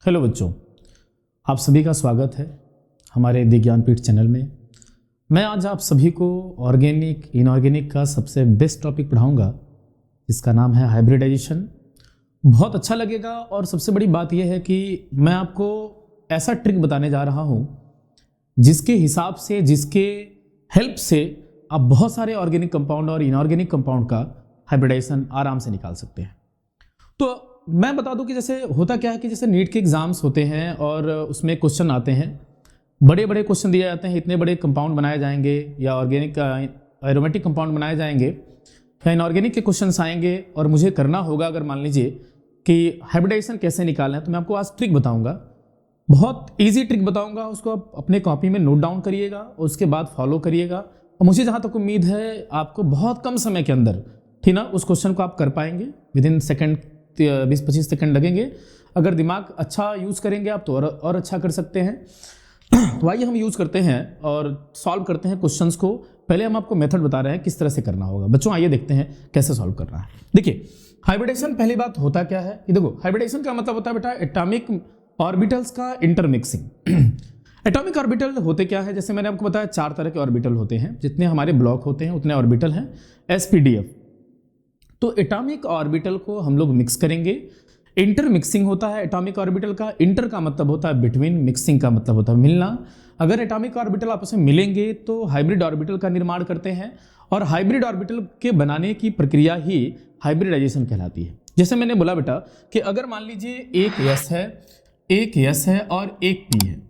Hello बच्चों, आप सभी का स्वागत है हमारे विज्ञानपीठ चैनल में। मैं आज आप सभी को ऑर्गेनिक इनऑर्गेनिक का सबसे बेस्ट टॉपिक पढ़ाऊंगा, जिसका नाम है हाइब्रिडाइजेशन। बहुत अच्छा लगेगा और सबसे बड़ी बात यह है कि मैं आपको ऐसा ट्रिक बताने जा रहा हूं जिसके हिसाब से, जिसके हेल्प से आप बहुत सारे ऑर्गेनिक कंपाउंड और इनऑर्गेनिक कंपाउंड का हाइब्रिडाइजेशन आराम से निकाल सकते हैं। तो मैं बता दूं कि जैसे होता क्या है कि जैसे नीट के एग्जाम्स होते हैं और उसमें क्वेश्चन आते हैं, बड़े बड़े क्वेश्चन दिए जाते हैं, इतने बड़े कंपाउंड बनाए जाएंगे या ऑर्गेनिक एरोमेटिक कंपाउंड बनाए जाएंगे या इनऑर्गेनिक के क्वेश्चंस आएंगे और मुझे करना होगा, अगर मान लीजिए कि हाइब्रिडाइजेशन कैसे निकालना है, तो मैं आपको आज ट्रिक बताऊंगा, बहुत ईजी ट्रिक बताऊंगा। उसको आप अपने कॉपी में नोट डाउन करिएगा और उसके बाद फॉलो करिएगा। और मुझे जहाँ तक उम्मीद है आपको बहुत कम समय के अंदर, ठीक ना, उस क्वेश्चन को आप कर पाएंगे। विद इन सेकेंड 20-25 सेकंड लगेंगे। अगर दिमाग अच्छा यूज़ करेंगे आप तो और अच्छा कर सकते हैं। तो आइए हम यूज़ करते हैं और सॉल्व करते हैं क्वेश्चंस को। पहले हम आपको मेथड बता रहे हैं किस तरह से करना होगा। बच्चों आइए देखते हैं कैसे सॉल्व करना है। देखिए हाइब्रिडेशन, पहली बात होता क्या है कि देखो, हाइब्रिडेशन का मतलब होता है बेटा एटॉमिक ऑर्बिटल्स का इंटरमिक्सिंग। एटॉमिक ऑर्बिटल होते क्या है, जैसे मैंने आपको बताया 4 तरह के ऑर्बिटल होते हैं। जितने हमारे ब्लॉक होते हैं उतने ऑर्बिटल हैं sp-df। तो एटॉमिक ऑर्बिटल को हम लोग मिक्स करेंगे। इंटरमिक्सिंग होता है एटॉमिक ऑर्बिटल का। इंटर का मतलब होता है बिटवीन, मिक्सिंग का मतलब होता है मिलना। अगर एटॉमिक ऑर्बिटल आपस में मिलेंगे तो हाइब्रिड ऑर्बिटल का निर्माण करते हैं और हाइब्रिड ऑर्बिटल के बनाने की प्रक्रिया ही हाइब्रिडाइजेशन कहलाती है। जैसे मैंने बोला बेटा कि अगर मान लीजिए एक s है और एक p है,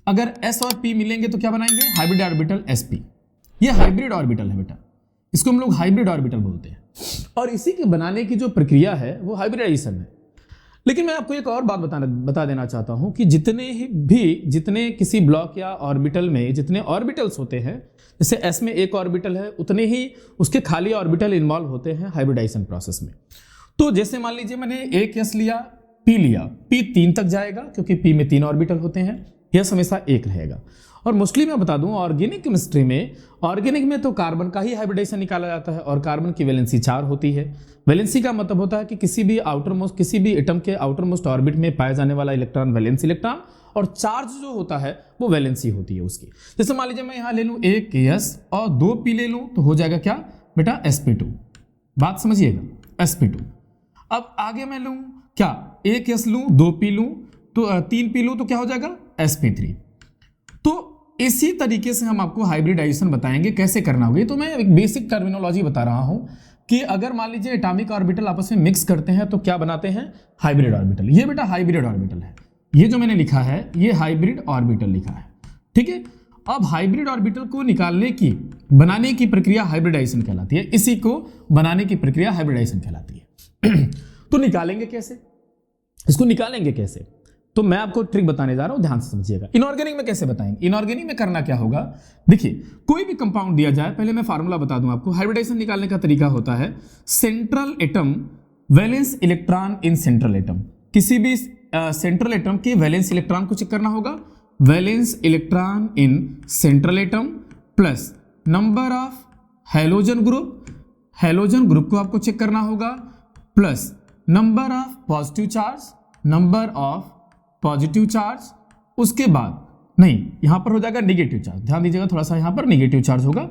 अगर s और p मिलेंगे तो क्या बनाएंगे, हाइब्रिड ऑर्बिटल sp। ये हाइब्रिड ऑर्बिटल है बेटा, इसको हम लोग हाइब्रिड ऑर्बिटल बोलते हैं। और इसी के बनाने की जो प्रक्रिया है वो हाइब्रिडाइजेशन है। लेकिन मैं आपको एक और बात बता देना चाहता हूं कि जितने किसी ब्लॉक या ऑर्बिटल में जितने ऑर्बिटल्स होते हैं, जैसे s में एक ऑर्बिटल है, उतने ही उसके खाली ऑर्बिटल इन्वॉल्व होते हैं हाइब्रिडाइजेशन प्रोसेस में। तो जैसे मान लीजिए मैंने एक s लिया, p लिया, p 3 तक जाएगा क्योंकि p में 3 ऑर्बिटल होते हैं, s हमेशा 1 रहेगा। और मोस्टली मैं बता दूं ऑर्गेनिक केमिस्ट्री में, ऑर्गेनिक में तो कार्बन का ही हाइब्रिडाइजेशन निकाला जाता है और कार्बन की वैलेंसी 4 होती है। वैलेंसी का मतलब होता है कि किसी भी एटम के आउटर मोस्ट ऑर्बिट में पाया जाने वाला इलेक्ट्रॉन वैलेंसी इलेक्ट्रॉन, और चार्ज जो होता है वो वैलेंसी होती है उसकी। जैसे मान लीजिए मैं यहाँ ले लूँ एक s और 2 p ले लूँ तो हो जाएगा क्या बेटा, sp2। बात समझिएगा, sp2। अब आगे मैं लूँ क्या, एक s लूँ, 2 p लूँ तो 3 p लूँ तो क्या हो जाएगा, sp3। तो इसी तरीके से हम आपको हाइब्रिडाइजेशन बताएंगे कैसे करना होगा। तो मैं एक बेसिक टर्मिनोलॉजी बता रहा हूं कि अगर मान लीजिए एटॉमिक ऑर्बिटल आपस में मिक्स करते हैं तो क्या बनाते हैं, हाइब्रिड ऑर्बिटल। ये बेटा हाइब्रिड ऑर्बिटल है, ये जो मैंने लिखा है ये हाइब्रिड ऑर्बिटल लिखा है, ठीक है। अब हाइब्रिड ऑर्बिटल को बनाने की प्रक्रिया हाइब्रिडाइजेशन कहलाती है। इसी को बनाने की प्रक्रिया हाइब्रिडाइजेशन कहलाती है। तो निकालेंगे कैसे, इसको निकालेंगे कैसे, तो मैं आपको ट्रिक बताने जा रहा हूं, ध्यान से समझिएगा। इनऑर्गेनिक में कैसे बताएंगे, इनऑर्गेनिक में करना क्या होगा, देखिए कोई भी कंपाउंड दिया जाए, पहले मैं फार्मूला बता दूं आपको। हाइब्रिडाइजेशन निकालने का तरीका होता है central atom valence electron in central atom. किसी भी सेंट्रल एटम के वैलेंस इलेक्ट्रॉन को चेक करना होगा, valence electron in central atom plus number of halogen group को आपको चेक करना होगा, plus number of positive charge, उसके बाद नहीं, यहां पर हो जाएगा नेगेटिव चार्ज। ध्यान दीजिएगा थोड़ा सा, यहां पर नेगेटिव चार्ज होगा,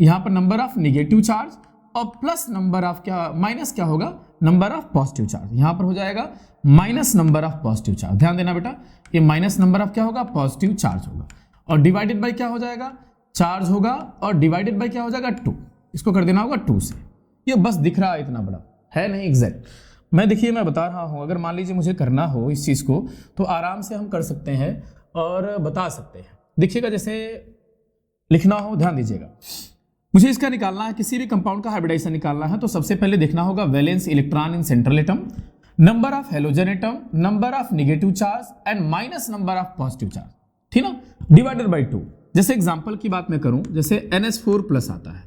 यहां पर नंबर ऑफ नेगेटिव चार्ज और प्लस नंबर ऑफ माइनस क्या होगा, नंबर ऑफ पॉजिटिव चार्ज। यहां पर हो जाएगा minus number of positive charge. ध्यान देना बेटा, ये माइनस नंबर ऑफ क्या होगा, पॉजिटिव चार्ज होगा, और डिवाइडेड बाई क्या हो जाएगा, चार्ज होगा, और डिवाइडेड बाई क्या हो जाएगा, 2। इसको कर देना होगा 2 से। ये बस दिख रहा है, इतना बड़ा है नहीं एग्जैक्ट। मैं बता रहा हूं, अगर मान लीजिए मुझे करना हो इस चीज को तो आराम से हम कर सकते हैं और बता सकते हैं। देखिएगा जैसे लिखना हो, ध्यान दीजिएगा, मुझे इसका निकालना है, किसी भी कंपाउंड का हाइब्रिडाइजेशन निकालना है तो सबसे पहले देखना होगा valence electron in central atom, number of halogen atom, number of negative charge and minus number of positive charge, ठीक ना, डिवाइडेड बाई 2। जैसे एग्जांपल की बात मैं करूं, जैसे NH4+ आता है,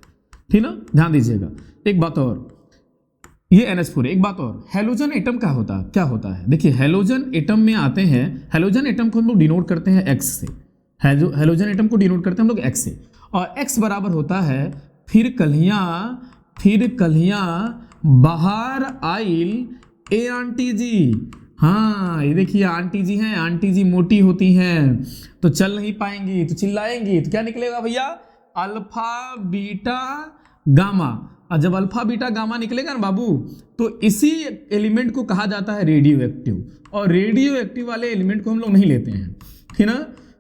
ठीक ना, ध्यान दीजिएगा। एक बात और, ये NH4। एक बात और, हैलोजन एटम क्या होता है, देखिए हैलोजन एटम में आते हैं, हैलोजन एटम को हम लोग डिनोट करते हैं X से, हैलोजन एटम को डिनोट करते हैं हम लोग X से, और X बराबर होता है फिर कलियां बाहर आइल ANTG, हाँ ये देखिए आंटी जी हैं, आंटी जी मोटी होती हैं तो चल नहीं पाएंगी तो चिल्लाएंगी, तो क्या निकलेगा भैया, अल्फा बीटा गामा। और जब अल्फा बीटा गामा निकलेगा ना बाबू, तो इसी एलिमेंट को कहा जाता है रेडियो एक्टिव, और रेडियो एक्टिव वाले एलिमेंट को हम लोग नहीं लेते हैं, ठीक ना।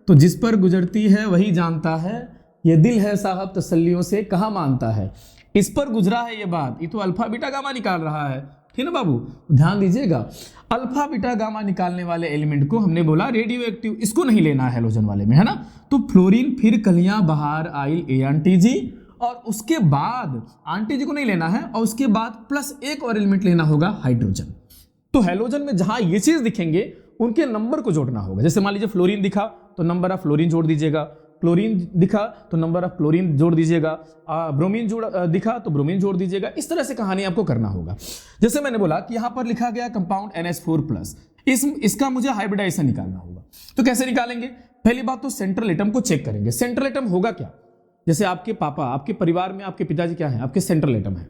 तो जिस पर गुजरती है वही जानता है, ये दिल है साहब तसल्लियों से कहाँ मानता है। इस पर गुजरा है ये बात, ये तो अल्फा बीटा गामा निकाल रहा है, ठीक ना बाबू, ध्यान दीजिएगा। अल्फा बीटा गामा निकालने वाले एलिमेंट को हमने बोला रेडियो एक्टिव, इसको नहीं लेना है हैलोजन वाले में, है ना। तो फ्लोरीन, फिर कलियां बाहर आइल ए आंटी जी, और उसके बाद आंटी जी को नहीं लेना है, और उसके बाद प्लस एक और एलिमेंट लेना होगा हाइड्रोजन। तो हैलोजन में जहां ये चीज दिखेंगे उनके नंबर को जोड़ना होगा। जैसे मान लीजिए फ्लोरीन दिखा तो नंबर ऑफ फ्लोरीन जोड़ दीजिएगा, क्लोरीन दिखा तो नंबर ऑफ क्लोरीन जोड़ दीजिएगा, ब्रोमीन दिखा तो ब्रोमीन जोड़ दीजिएगा। इस तरह से कहानी आपको करना होगा। जैसे मैंने बोला कि यहां पर लिखा गया कंपाउंड NH4+, इसका मुझे हाइब्रिडाइजेशन निकालना होगा। तो कैसे निकालेंगे, पहली बात तो सेंट्रल एटम को चेक करेंगे। सेंट्रल एटम होगा क्या, जैसे आपके पापा, आपके परिवार में आपके पिताजी क्या है, आपके सेंट्रल एटम है,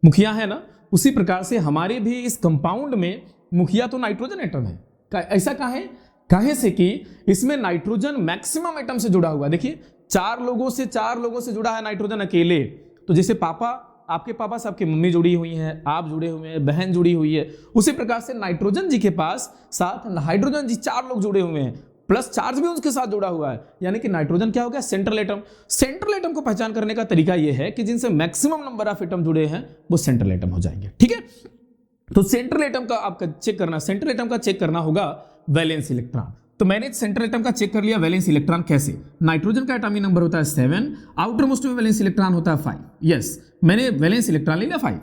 मुखिया है ना, उसी प्रकार से हमारे भी इस कंपाउंड में मुखिया तो नाइट्रोजन एटम है। ऐसा काहे से कि इसमें नाइट्रोजन मैक्सिमम एटम से जुड़ा हुआ है। देखिए चार लोगों से जुड़ा है नाइट्रोजन अकेले। तो जैसे पापा, आपके पापा से आपकी मम्मी जुड़ी हुई हैं, आप जुड़े हुए हैं, बहन जुड़ी हुई है, उसी प्रकार से नाइट्रोजन जी के पास साथ हाइड्रोजन जी 4 लोग जुड़े हुए हैं, प्लस चार्ज भी उसके साथ जुड़ा हुआ है, यानी कि नाइट्रोजन क्या हो गया, सेंट्रल एटम। सेंट्रल एटम को पहचान करने का तरीका यह है कि जिनसे मैक्सिमम नंबर ऑफ एटम जुड़े हैं वो सेंट्रल एटम हो जाएंगे, ठीक है। तो सेंट्रल एटम का आपका चेक करना, सेंट्रल एटम का चेक करना होगा वैलेंस इलेक्ट्रॉन। तो मैंने सेंट्रल एटम का चेक कर लिया वैलेंस इलेक्ट्रॉन कैसे, नाइट्रोजन का एटॉमिक नंबर होता है 7, आउटर मोस्ट में वैलेंस इलेक्ट्रॉन होता है 5। यस, मैंने वैलेंस इलेक्ट्रॉन ले लिया 5,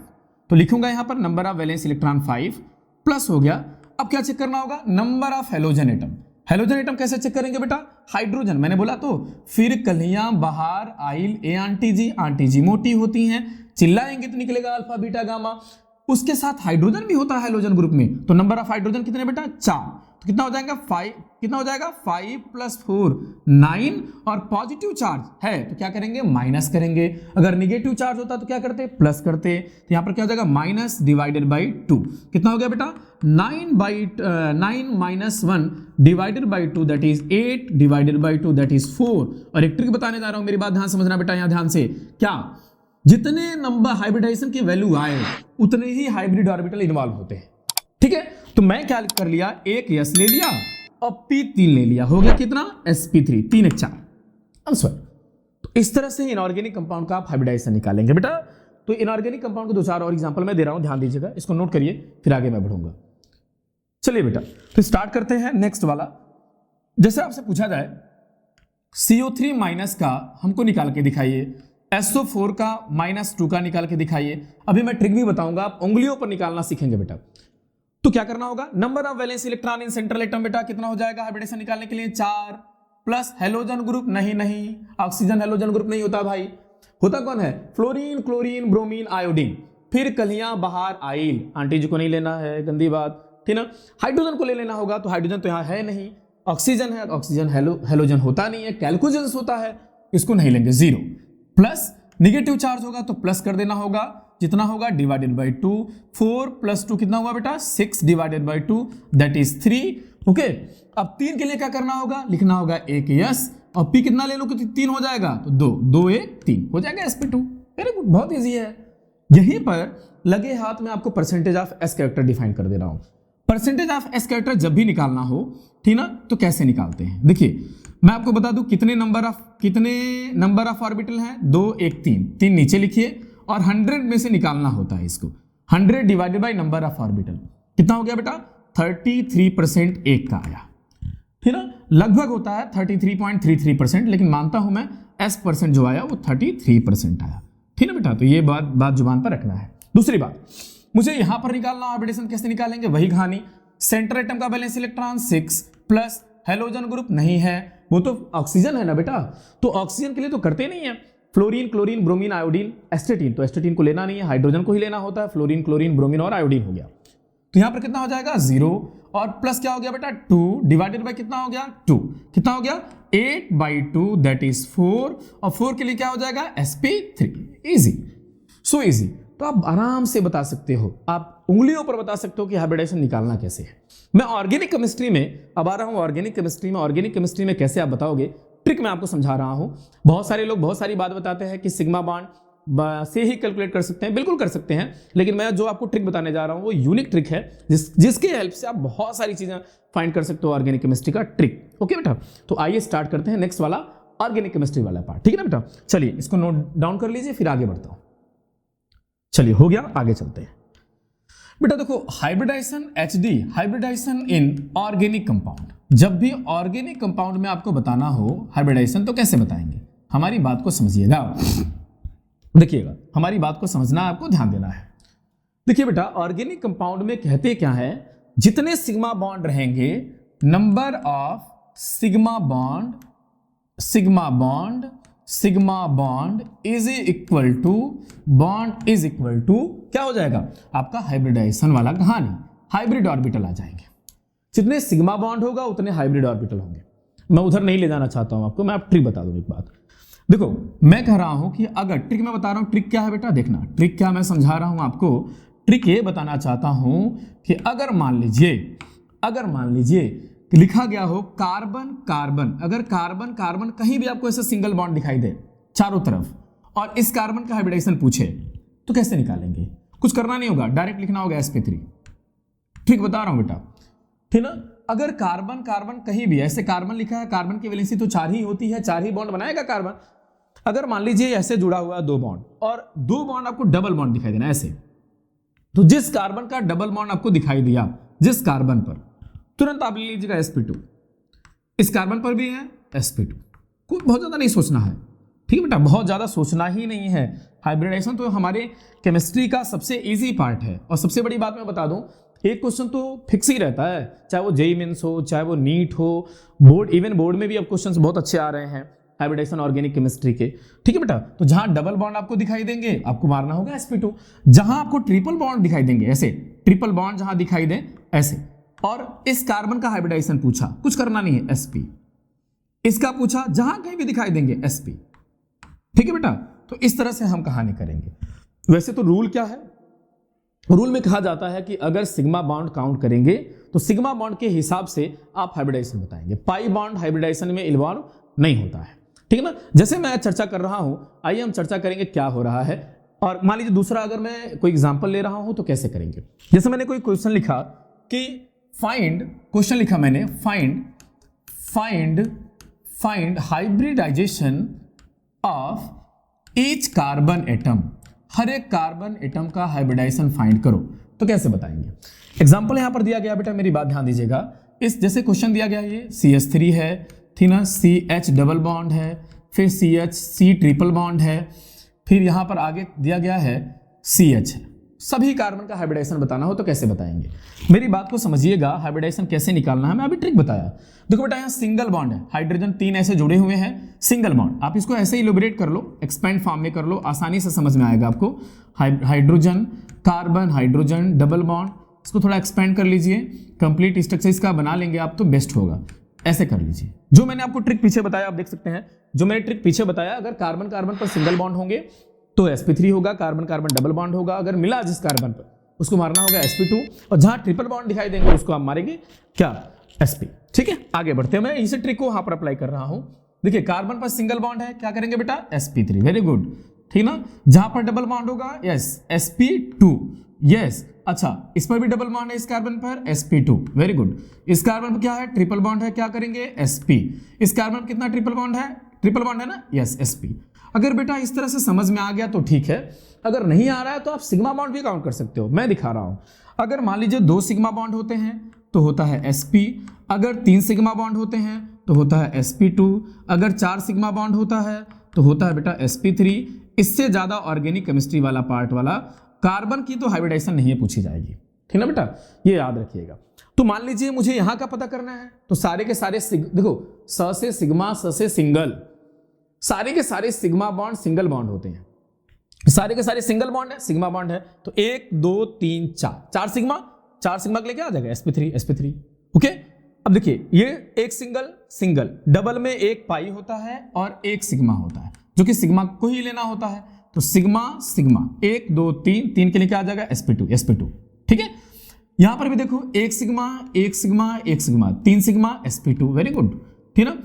तो लिखूंगा यहां पर number of valence electron 5 plus हो गया। अब क्या चेक करना होगा, number of halogen atom. Halogen atom कैसे चेक करेंगे बेटा, हाइड्रोजन मैंने बोला तो, फिर कलियां बाहर आइल ए आंटी जी मोटी होती हैं, चिल्लाएंगे तो निकलेगा अल्फा बीटा गामा। उसके साथ हाइड्रोजन भी होता है हैलोजन ग्रुप में, तो नंबर ऑफ हाइड्रोजन कितने बेटा 4, तो कितना हो जाएगा 5, कितना हो जाएगा 5 + 4 9, और पॉजिटिव चार्ज है तो क्या करेंगे माइनस करेंगे, अगर निगेटिव चार्ज होता तो क्या करते प्लस करते। तो यहां पर क्या हो जाएगा माइनस डिवाइडेड बाई 2, कितना हो गया बेटा 9 - 1 divided by 2 that is 8 divided by 2 that is 4। और एक ट्रिक बताने जा रहा हूं, मेरी बात ध्यान समझना बेटा, यहां ध्यान से, क्या जितने नंबर हाइब्रिडाइजेशन की वैल्यू आए उतने ही हाइब्रिड ऑर्बिटल इन्वॉल्व होते हैं, ठीक है। तो मैं क्या कर लिया, एक S ले लिया और P3 ले लिया, हो गया कितना sp3, 3 1 4 आंसर। तो इस तरह से इनऑर्गेनिक कंपाउंड का आप हाइब्रिडाइजेशन निकालेंगे बेटा। तो इनऑर्गेनिक कंपाउंड को 2-4 और एग्जांपल मैं दे रहा हूं, ध्यान दीजिएगा, इसको नोट करिए, फिर आगे मैं बढ़ूंगा। चलिए बेटा, तो स्टार्ट करते हैं नेक्स्ट वाला। जैसे आपसे पूछा जाए CO3- का हमको निकाल के दिखाइए, SO4 का -2 का निकाल के दिखाइए। अभी मैं ट्रिक भी बताऊंगा, आप उंगलियों पर निकालना सीखेंगे बेटा। तो क्या करना होगा, number of valence electron in central atom बेटा कितना हो जाएगा हाइब्रिडेशन निकालने के लिए 4, प्लस हैलोजन ग्रुप नहीं, ऑक्सीजन हैलोजन ग्रुप नहीं होता भाई, होता कौन है, फ्लोरीन क्लोरीन ब्रोमीन आयोडीन, फिर कलियां बाहर आइल, आंटी जी को नहीं लेना है, गंदी बात, ठीक ना। हाइड्रोजन को ले लेना होगा, तो हाइड्रोजन तो यहां है नहीं, ऑक्सीजन है, ऑक्सीजन हैलोजन होता नहीं है, कैल्कुजेंस होता है, इसको नहीं लेंगे 0, प्लस निगेटिव चार्ज होगा तो प्लस कर देना होगा, जितना होगा डिवाइडेड बाई 2, 4 + 2 कितना हुआ बेटा 6 divided by 2 that is 3। Okay, अब 3 के लिए क्या करना होगा, लिखना होगा एक S, और P कितना ले लो कि 3 हो जाएगा, तो 2 2 1 3 हो जाएगा sp2। वेरी गुड, बहुत इजी है। यहीं पर लगे हाथ में आपको percentage of S character define कर दे रहा हूं। परसेंटेज ऑफ S कैरेक्टर जब भी निकालना हो, ठीक ना, तो कैसे निकालते हैं, देखिए मैं आपको बता दूं कितने नंबर ऑफ ऑर्बिटल हैं, 2 1 3 नीचे लिखिए, और 100 में से निकालना होता है इसको, 100 divided by number of orbital कितना हो गया बेटा 33% एक का आया, ठीक ना, लगभग होता है 33.33%, लेकिन मानता हूं मैं S% जो आया वो 33% आया, ठीक ना बेटा। तो ये बात जुबान पर रखना है। दूसरी बात, मुझे यहां पर निकालना हाइब्रिडेशन कैसे निकालेंगे, वही कहानी, सेंट्रल एटम का valence electron 6 plus halogen group नहीं है, वो तो ऑक्सीजन है ना बेटा, तो ऑक्सीजन के लिए तो करते नहीं है, फ्लोरीन क्लोरीन ब्रोमीन आयोडीन एस्टेटीन, तो एस्टेटीन को लेना नहीं है, हाइड्रोजन को ही लेना होता है, फ्लोरीन क्लोरीन ब्रोमीन और आयोडीन हो गया। तो यहां पर कितना हो जाएगा 0, और प्लस क्या हो गया बेटा 2 डिवाइडेड बाय कितना हो गया 2, कितना हो गया 8/2 दैट इज 4, और 4 के लिए क्या हो जाएगा sp3। Easy, so easy. तो आप आराम से बता सकते हो, आप उंगलियों पर बता सकते हो कि हाइब्रिडाइजेशन निकालना कैसे है। मैं ऑर्गेनिक केमिस्ट्री में अब आ रहा हूं। ऑर्गेनिक केमिस्ट्री में कैसे आप बताओगे, ट्रिक मैं आपको समझा रहा हूं। बहुत सारे लोग बहुत सारी बात बताते हैं कि सिग्मा बॉन्ड से ही कैलकुलेट कर सकते हैं, बिल्कुल कर सकते हैं, लेकिन मैं जो आपको ट्रिक बताने जा रहा हूं वो यूनिक ट्रिक है जिसकी हेल्प से आप बहुत सारी चीजें फाइंड कर सकते हो ऑर्गेनिक केमिस्ट्री का ट्रिक। ओके बेटा, तो आइए स्टार्ट करते हैं नेक्स्ट वाला ऑर्गेनिक केमिस्ट्री वाला पार्ट, ठीक है ना बेटा। चलिए इसको नोट डाउन कर लीजिए, फिर आगे बढ़ता हूं। चलिए हो गया, आगे चलते हैं बेटा। देखो hybridization HD, hybridization in organic compound. जब भी ऑर्गेनिक कंपाउंड में आपको बताना हो हाइब्रिडाइजेशन तो कैसे बताएंगे, हमारी बात को समझिएगा, देखिएगा, हमारी बात को समझना है, आपको ध्यान देना है। देखिए बेटा, ऑर्गेनिक कंपाउंड में कहते क्या है, जितने सिग्मा बॉन्ड रहेंगे, number of sigma bond is equal to क्या हो जाएगा आपका हाइब्रिडाइजेशन वाला कहानी, हाइब्रिड ऑर्बिटल आ जाएंगे। जितने सिग्मा बॉन्ड होगा उतने हाइब्रिड ऑर्बिटल होंगे। मैं उधर नहीं ले जाना चाहता हूं आपको, मैं आप ट्रिक बता दूं एक बात। देखो मैं कह रहा हूं कि अगर ट्रिक मैं बता रहा हूं, ट्रिक क्या है बेटा, देखना ट्रिक क्या मैं समझा रहा हूं आपको। ट्रिक ये बताना चाहता हूं कि अगर मान लीजिए लिखा गया हो कार्बन कार्बन, अगर कार्बन कार्बन कहीं भी आपको ऐसा सिंगल बॉन्ड दिखाई दे चारों तरफ, और इस कार्बन का हाइब्रिडाइजेशन पूछे तो कैसे निकालेंगे, कुछ करना नहीं होगा, डायरेक्ट लिखना होगा sp3। ठीक बता रहा हूं बेटा, ठीक ना। अगर कार्बन कार्बन कहीं भी ऐसे कार्बन लिखा है, कार्बन की वैलेंसी तो 4 ही होती है, 4 ही बॉन्ड बनाएगा कार्बन। अगर मान लीजिए ऐसे जुड़ा हुआ है 2 बॉन्ड और 2 बॉन्ड आपको डबल बॉन्ड दिखाई देना ऐसे, तो जिस कार्बन का डबल बॉन्ड आपको दिखाई दिया, जिस कार्बन पर, तुरंत आप ले लीजिएगा sp2। इस कार्बन पर भी है sp2। कुछ बहुत ज्यादा नहीं सोचना है, ठीक है बेटा, बहुत ज्यादा सोचना ही नहीं है। हाइब्रिडाइजेशन तो हमारे केमिस्ट्री का सबसे इजी पार्ट है। और सबसे बड़ी बात मैं बता दूं, एक क्वेश्चन तो फिक्स ही रहता है, चाहे वो जेईई मेंस हो, चाहे वो नीट हो, बोर्ड, इवन बोर्ड में भी अब क्वेश्चंस बहुत अच्छे आ रहे हैं हाइब्रिडाइजेशन ऑर्गेनिक केमिस्ट्री के, ठीक है बेटा। तो जहां डबल बॉन्ड आपको दिखाई देंगे आपको मारना होगा sp2, जहां आपको ट्रिपल बॉन्ड दिखाई देंगे ऐसे, ट्रिपल बॉन्ड जहां दिखाई दे ऐसे, और इस कार्बन का हाइब्रिडाइजेशन पूछा, कुछ करना नहीं है sp, इसका पूछा, जहां कहीं भी दिखाई देंगे sp, ठीक है बेटा। तो इस तरह से हम कहानी करेंगे। वैसे तो रूल क्या है, रूल में कहा जाता है कि अगर सिग्मा बॉन्ड काउंट करेंगे तो सिग्मा बॉन्ड के हिसाब से आप हाइब्रिडाइजेशन बताएंगे, पाई बॉन्ड हाइब्रिडाइजेशन में इन्वॉल्व नहीं होता है, ठीक है ना। जैसे मैं चर्चा कर रहा हूं, आइए हम चर्चा करेंगे क्या हो रहा है। और मान लीजिए दूसरा अगर मैं कोई एग्जांपल ले रहा हूं तो कैसे करेंगे। जैसे मैंने कोई क्वेश्चन लिखा कि क्वेश्चन लिखा मैंने find hybridisation of each carbon atom, हर एक कार्बन एटम का हाइब्रिडाइजेशन फाइंड करो, तो कैसे बताएंगे। एग्जांपल यहां पर दिया गया बेटा, मेरी बात ध्यान दीजिएगा। इस जैसे क्वेश्चन दिया गया, ये CH3 है, ठीक ना, CH डबल बॉन्ड है, फिर C ट्रिपल बॉन्ड है, फिर यहां पर आगे दिया गया है CH है। सभी कार्बन का हाइब्रिडाइजेशन बताना हो तो कैसे बताएंगे। मेरी बात को समझिएगा, हाइब्रिडाइजेशन कैसे निकालना है, मैं अभी ट्रिक बताया। देखो बेटा, यहाँ सिंगल बॉन्ड है, हाइड्रोजन 3 ऐसे जुड़े हुए हैं, सिंगल बॉन्ड। आप इसको ऐसे इलोबरेट कर लो, एक्सपेंड फॉर्म में कर लो, आसानी से समझ में आएगा आपको। Hydrogen carbon hydrogen double bond, इसको थोड़ा एक्सपेंड कर लीजिए, कंप्लीट स्ट्रक्चर इसका बना लेंगे आप तो बेस्ट होगा। ऐसे कर लीजिए, जो मैंने आपको ट्रिक पीछे बताया, आप देख सकते हैं जो मैंने ट्रिक पीछे बताया। अगर कार्बन कार्बन पर सिंगल बॉन्ड होंगे तो sp3 होगा, कार्बन कार्बन डबल बॉन्ड होगा, अगर मिला जिस कार्बन पर उसको मारना होगा sp2, और जहां ट्रिपल बॉन्ड दिखाई देंगे उसको आप मारेंगे क्या, sp। ठीक है, आगे बढ़ते हैं। मैं इसी ट्रिक को वहां पर अप्लाई कर रहा हूं। देखिए कार्बन पर सिंगल बॉन्ड है, क्या करेंगे बेटा, sp3, वेरी गुड, ठीक ना। जहां पर डबल बॉन्ड होगा, यस sp2, यस। अच्छा, इस पर भी डबल बॉन्ड है, इस कार्बन पर sp2, वेरी गुड। इस कार्बन पर क्या है, ट्रिपल बॉन्ड है, क्या करेंगे, sp। इस कार्बन पर कितना ट्रिपल बॉन्ड है, ट्रिपल बॉन्ड है ना, यस sp। अगर बेटा इस तरह से समझ में आ गया तो ठीक है, अगर नहीं आ रहा है तो आप सिग्मा बॉन्ड भी काउंट कर सकते हो, मैं दिखा रहा हूं। अगर मान लीजिए 2 सिग्मा बॉन्ड होते हैं तो होता है sp, अगर 3 सिग्मा बॉन्ड होते हैं तो होता है sp2, अगर 4 सिग्मा बॉन्ड होता है तो होता है बेटा sp3। इससे ज्यादा ऑर्गेनिक केमिस्ट्री वाला पार्ट वाला कार्बन की तो हाइब्रिडाइजेशन नहीं है, पूछी जाएगी, ठीक ना बेटा, ये याद रखिएगा। तो मान लीजिए मुझे यहां का पता करना है, तो सारे के सारे देखो, स से सिग्मा, स से सिंगल, सारे के सारे सिग्मा बॉन्ड सिंगल बॉन्ड होते हैं, सारे के सारे सिंगल बॉन्ड है, सिग्मा बॉन्ड है। तो 1 2 3 4 सिग्मा, 4 सिग्मा के लिए क्या आ जाएगा, sp3। ओके, अब देखिए ये एक सिंगल डबल में एक पाई होता है और एक सिग्मा होता है, जो कि सिग्मा को ही लेना होता है। तो सिग्मा सिग्मा 1 2 3, 3 के लिए क्या आ जाएगा sp2, ठीक है। यहां पर भी देखो 1 sigma 1 sigma 1 sigma 3 sigma sp2, very good, ठीक ना।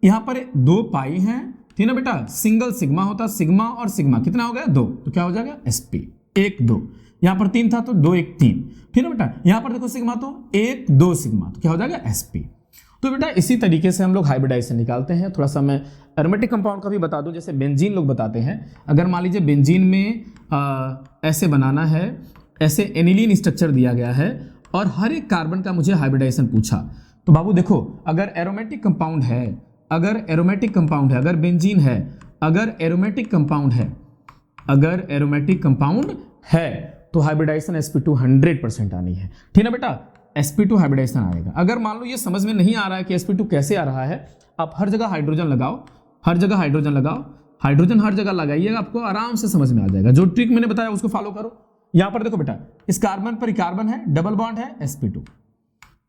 यहां पर 2 पाई है, ठीक ना बेटा, सिंगल सिग्मा होता, सिग्मा और सिग्मा कितना हो गया 2, तो क्या हो जाएगा sp 1 2, यहां पर 3 था तो 2 1 3, ठीक ना बेटा। यहां पर देखो सिग्मा तो 1 2 सिग्मा, तो क्या हो जाएगा sp। तो बेटा इसी तरीके से हम लोग हाइब्रिडाइजेशन निकालते हैं। थोड़ा सा मैं एरोमेटिक कंपाउंड का भी बता दूं, जैसे बेंजीन लोग बताते हैं। अगर मान लीजिए बेंजीन में ऐसे बनाना है, ऐसे एनिलीन स्ट्रक्चर दिया गया है और हर एक कार्बन का मुझे हाइब्रिडाइजेशन पूछा, तो बाबू देखो अगर एरोमेटिक कंपाउंड है, अगर एरोमेटिक कंपाउंड है, अगर बेंजीन है, अगर एरोमेटिक कंपाउंड है, अगर एरोमेटिक कंपाउंड है तो हाइब्रिडाइजेशन sp2 100% आनी है, ठीक है बेटा, sp2 हाइब्रिडाइजेशन आएगा। अगर मान लो ये समझ में नहीं आ रहा है कि sp2 कैसे आ रहा है, आप हर जगह हाइड्रोजन लगाओ, हर जगह हाइड्रोजन लगाओ, हाइड्रोजन हर जगह लगाइएगा, आपको आराम से समझ में आ जाएगा। जो ट्रिक मैंने बताया उसको फॉलो करो। यहां पर देखो बेटा, इस कार्बन पर कार्बन है, डबल बॉन्ड है sp2,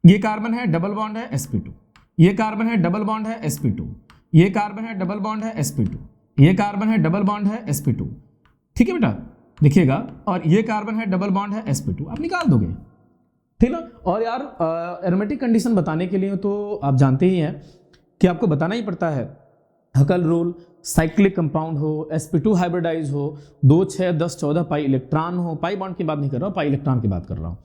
ये कार्बन है डबल बॉन्ड है sp2, ये कार्बन है डबल बॉन्ड है sp2, ये कार्बन है डबल बॉन्ड है sp2, ये कार्बन है डबल बॉन्ड है sp2, ठीक है बेटा, देखिएगा, और ये कार्बन है डबल बॉन्ड है sp2, आप निकाल दोगे, ठीक ना। और यार एरोमेटिक कंडीशन बताने के लिए तो आप जानते ही हैं कि आपको बताना ही पड़ता है। हकल रूल, साइक्लिक कंपाउंड हो, sp2 हाइब्रिडाइज हो, 2 6 10 14 पाई इलेक्ट्रॉन हो, पाई बॉन्ड की बात नहीं कर रहा हूँ, पाई इलेक्ट्रॉन की बात कर रहा हूँ।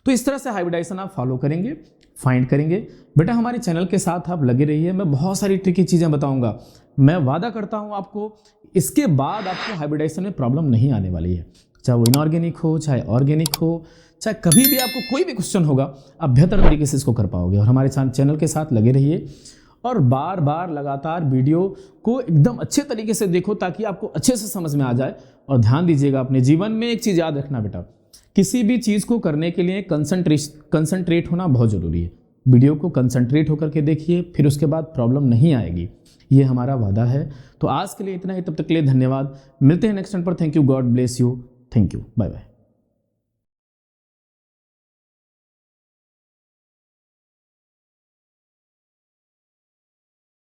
तो इस तरह से हाइब्रिडाइजेशन आप फॉलो करेंगे, फाइंड करेंगे। बेटा हमारे चैनल के साथ आप लगे रहिए, मैं बहुत सारी ट्रिकी चीज़ें बताऊंगा। मैं वादा करता हूं आपको, इसके बाद आपको हाइब्रिडाइजेशन में प्रॉब्लम नहीं आने वाली है, चाहे वो इनऑर्गेनिक हो, चाहे ऑर्गेनिक हो, चाहे कभी भी आपको कोई भी क्वेश्चन होगा, आप बेहतर तरीके से इसको कर पाओगे। और हमारे चैनल के साथ लगे रहिए और बार बार लगातार वीडियो को एकदम अच्छे तरीके से देखो ताकि आपको अच्छे से समझ में आ जाए। और ध्यान दीजिएगा, अपने जीवन में एक चीज़ याद रखना बेटा, किसी भी चीज़ को करने के लिए कंसंट्रेट होना बहुत ज़रूरी है। वीडियो को कंसंट्रेट होकर के देखिए, फिर उसके बाद प्रॉब्लम नहीं आएगी, ये हमारा वादा है। तो आज के लिए इतना ही, तब तक के लिए धन्यवाद। मिलते हैं नेक्स्ट टाइम पर। Thank you, God bless you, thank you, bye bye.